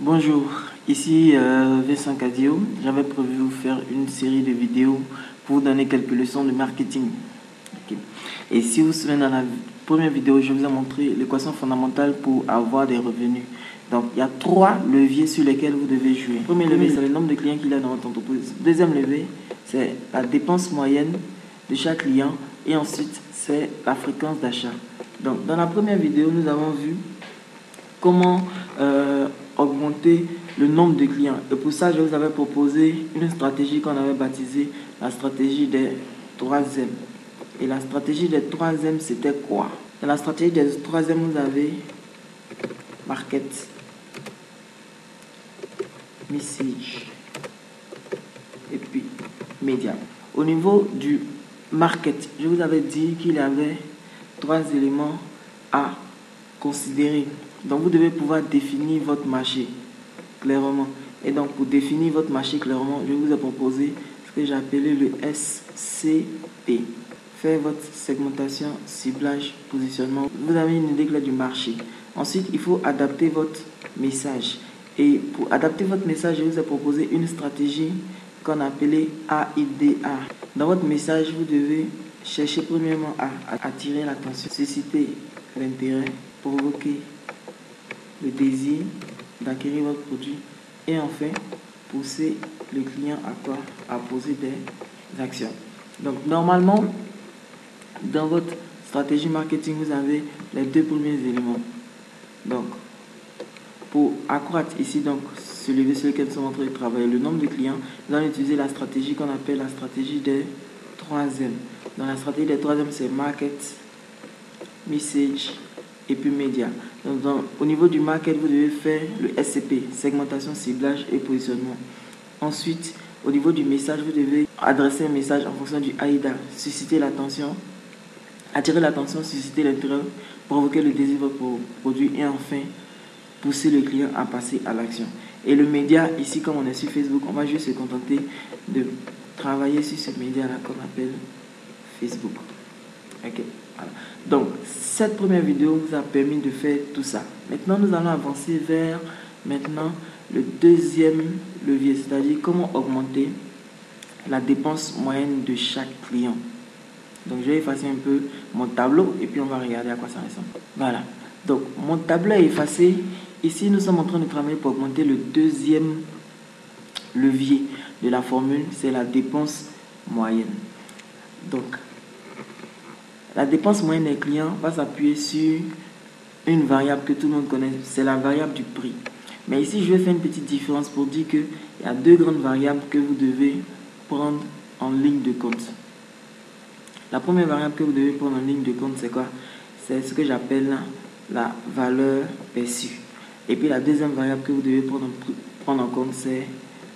Bonjour, ici Vincent Cadio. J'avais prévu vous faire une série de vidéos pour vous donner quelques leçons de marketing. Ok. Et si vous vous souvenez, dans la première vidéo, je vous ai montré l'équation fondamentale pour avoir des revenus. Donc, il y a 3 leviers sur lesquels vous devez jouer. Premier levier, c'est le nombre de clients qu'il y a dans votre entreprise. Deuxième levier, c'est la dépense moyenne de chaque client. Et ensuite, c'est la fréquence d'achat. Donc, dans la première vidéo, nous avons vu comment augmenter le nombre de clients. Et pour ça, je vous avais proposé une stratégie qu'on avait baptisée la stratégie des 3M. Et la stratégie des 3M, c'était quoi? Dans la stratégie des 3M, vous avez market, message et puis média. Au niveau du market, je vous avais dit qu'il y avait 3 éléments à considérer. Donc vous devez pouvoir définir votre marché clairement. Et donc pour définir votre marché clairement, je vous ai proposé ce que j'ai appelé le SCP. Faire votre segmentation, ciblage, positionnement. Vous avez une idée claire du marché. Ensuite, il faut adapter votre message. Et pour adapter votre message, je vous ai proposé une stratégie qu'on appelait AIDA. Dans votre message, vous devez chercher premièrement à attirer l'attention, susciter l'intérêt, provoquer le désir d'acquérir votre produit et enfin pousser le client à quoi? À poser des actions. Donc normalement, dans votre stratégie marketing, vous avez les 2 premiers éléments. Donc pour accroître ici, donc ce levier sur lequel nous sommes en train de travailler, le nombre de clients, nous allons utiliser la stratégie qu'on appelle la stratégie des 3M. Dans la stratégie des 3M, c'est market, message et puis média. Donc, au niveau du market, vous devez faire le SCP, segmentation, ciblage et positionnement. Ensuite, au niveau du message, vous devez adresser un message en fonction du AIDA, susciter l'attention, attirer l'attention, susciter l'intérêt, provoquer le désir de votre produit et enfin pousser le client à passer à l'action. Et le média, ici comme on est sur Facebook, on va juste se contenter de travailler sur ce média-là qu'on appelle Facebook. Ok, voilà. Donc, cette première vidéo vous a permis de faire tout ça. Maintenant, nous allons avancer vers maintenant le deuxième levier, c'est-à-dire comment augmenter la dépense moyenne de chaque client. Donc, je vais effacer un peu mon tableau et puis on va regarder à quoi ça ressemble. Voilà. Donc, mon tableau est effacé. Ici, nous sommes en train de travailler pour augmenter le deuxième levier de la formule, c'est la dépense moyenne. Donc, la dépense moyenne des clients va s'appuyer sur une variable que tout le monde connaît, c'est la variable du prix. Mais ici, je vais faire une petite différence pour dire qu'il y a 2 grandes variables que vous devez prendre en ligne de compte. La première variable que vous devez prendre en ligne de compte, c'est quoi? C'est ce que j'appelle la valeur perçue. Et puis la deuxième variable que vous devez prendre en compte, c'est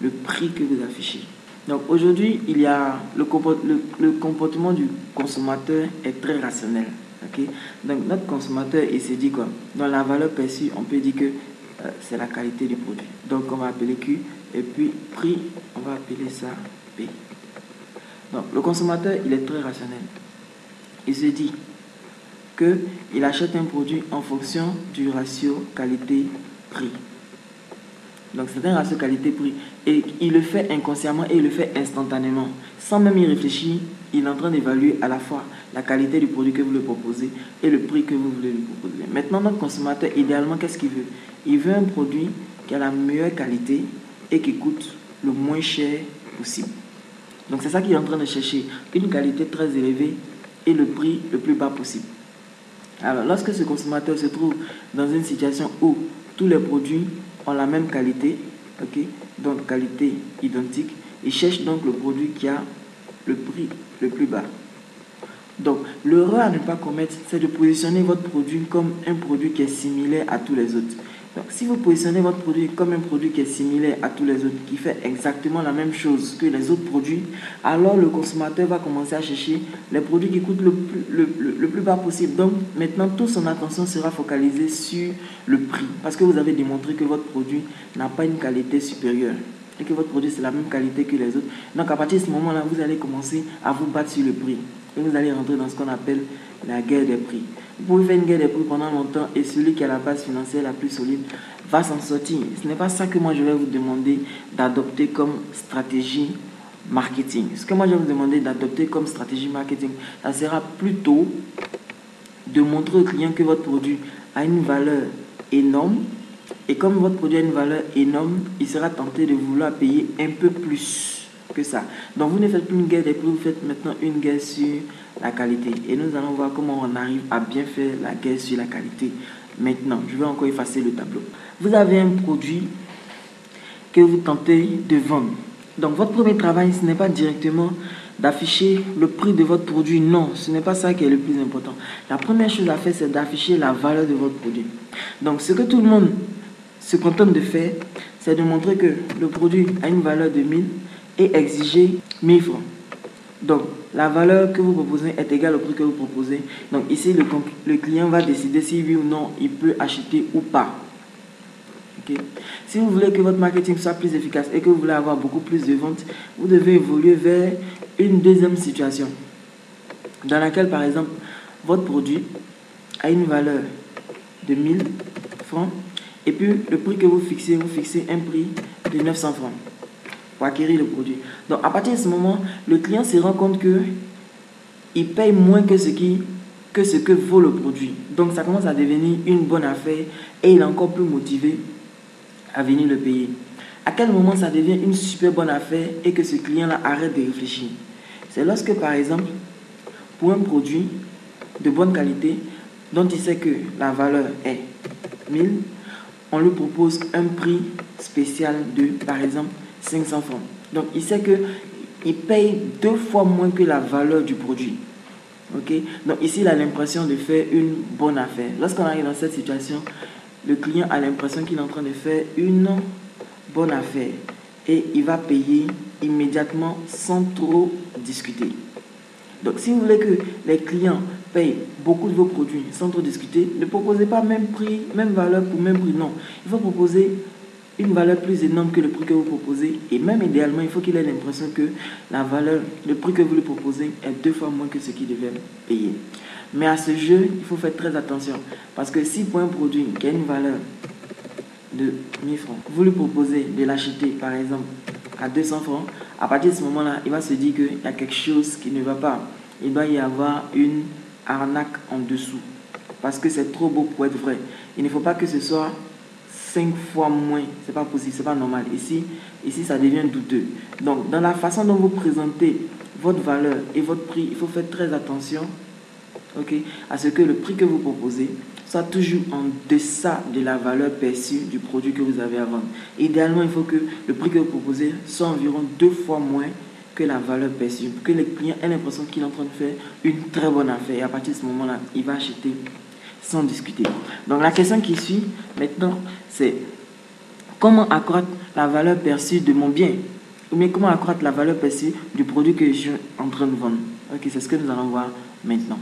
le prix que vous affichez. Donc aujourd'hui, il y a le comportement du consommateur est très rationnel. Okay? Donc notre consommateur, il se dit quoi? Dans la valeur perçue, on peut dire que c'est la qualité du produit. Donc on va appeler Q. Et puis prix, on va appeler ça P. Donc le consommateur, il est très rationnel. Il se dit qu'il achète un produit en fonction du ratio qualité-prix. Donc c'est un ratio qualité-prix. Et il le fait inconsciemment et il le fait instantanément. Sans même y réfléchir, il est en train d'évaluer à la fois la qualité du produit que vous lui proposez et le prix que vous voulez lui proposer. Maintenant, notre consommateur, idéalement, qu'est-ce qu'il veut? Il veut un produit qui a la meilleure qualité et qui coûte le moins cher possible. Donc c'est ça qu'il est en train de chercher. Une qualité très élevée et le prix le plus bas possible. Alors, lorsque ce consommateur se trouve dans une situation où tous les produits ont la même qualité, okay, donc qualité identique, il cherche donc le produit qui a le prix le plus bas. Donc, l'erreur à ne pas commettre, c'est de positionner votre produit comme un produit qui est similaire à tous les autres. Donc, si vous positionnez votre produit comme un produit qui est similaire à tous les autres, qui fait exactement la même chose que les autres produits, alors le consommateur va commencer à chercher les produits qui coûtent le plus bas possible. Donc, maintenant, toute son attention sera focalisée sur le prix, parce que vous avez démontré que votre produit n'a pas une qualité supérieure et que votre produit, c'est la même qualité que les autres. Donc, à partir de ce moment-là, vous allez commencer à vous battre sur le prix. Et vous allez rentrer dans ce qu'on appelle la guerre des prix. Vous pouvez faire une guerre des prix pendant longtemps et celui qui a la base financière la plus solide va s'en sortir. Ce n'est pas ça que moi je vais vous demander d'adopter comme stratégie marketing. Ce que moi je vais vous demander d'adopter comme stratégie marketing, ça sera plutôt de montrer au client que votre produit a une valeur énorme. Et comme votre produit a une valeur énorme, il sera tenté de vouloir payer un peu plus que ça. Donc vous ne faites plus une guerre des prix, vous faites maintenant une guerre sur la qualité. Et nous allons voir comment on arrive à bien faire la guerre sur la qualité. Maintenant, je vais encore effacer le tableau. Vous avez un produit que vous tentez de vendre. Donc votre premier travail, ce n'est pas directement d'afficher le prix de votre produit. Non, ce n'est pas ça qui est le plus important. La première chose à faire, c'est d'afficher la valeur de votre produit. Donc ce que tout le monde se contente de faire, c'est de montrer que le produit a une valeur de 1000 et exiger 1000 francs. Donc la valeur que vous proposez est égale au prix que vous proposez. Donc ici, le client va décider si oui ou non il peut acheter ou pas. Okay. Si vous voulez que votre marketing soit plus efficace et que vous voulez avoir beaucoup plus de ventes, vous devez évoluer vers une deuxième situation dans laquelle, par exemple, votre produit a une valeur de 1000 francs et puis le prix que vous fixez un prix de 900 francs pour acquérir le produit. Donc à partir de ce moment, le client se rend compte que il paye moins que ce que vaut le produit. Donc ça commence à devenir une bonne affaire et il est encore plus motivé à venir le payer. À quel moment ça devient une super bonne affaire et que ce client-là arrête de réfléchir? C'est lorsque, par exemple, pour un produit de bonne qualité, dont il sait que la valeur est 1000, on lui propose un prix spécial de, par exemple, 500 francs. Donc, il sait qu'il paye 2 fois moins que la valeur du produit. Okay? Donc, ici, il a l'impression de faire une bonne affaire. Lorsqu'on arrive dans cette situation, le client a l'impression qu'il est en train de faire une bonne affaire et il va payer immédiatement sans trop discuter. Donc, si vous voulez que les clients payent beaucoup de vos produits sans trop discuter, ne proposez pas même prix, même valeur pour même prix. Non, il faut proposer une valeur plus énorme que le prix que vous proposez et même idéalement, il faut qu'il ait l'impression que la valeur, le prix que vous lui proposez est 2 fois moins que ce qu'il devait payer. Mais à ce jeu, il faut faire très attention parce que si pour un produit qui a une valeur de 1000 francs, vous lui proposez de l'acheter par exemple à 200 francs, à partir de ce moment-là, il va se dire qu'il y a quelque chose qui ne va pas. Il doit y avoir une arnaque en dessous parce que c'est trop beau pour être vrai. Il ne faut pas que ce soit 5 fois moins, c'est pas possible, c'est pas normal. Ici, ça devient douteux. Donc, dans la façon dont vous présentez votre valeur et votre prix, il faut faire très attention, à ce que le prix que vous proposez soit toujours en deçà de la valeur perçue du produit que vous avez à vendre. Idéalement, il faut que le prix que vous proposez soit environ 2 fois moins que la valeur perçue, pour que le client ait l'impression qu'il est en train de faire une très bonne affaire. Et à partir de ce moment-là, il va acheter sans discuter. Donc la question qui suit maintenant, c'est comment accroître la valeur perçue de mon bien, ou bien comment accroître la valeur perçue du produit que je suis en train de vendre. Ok, c'est ce que nous allons voir maintenant.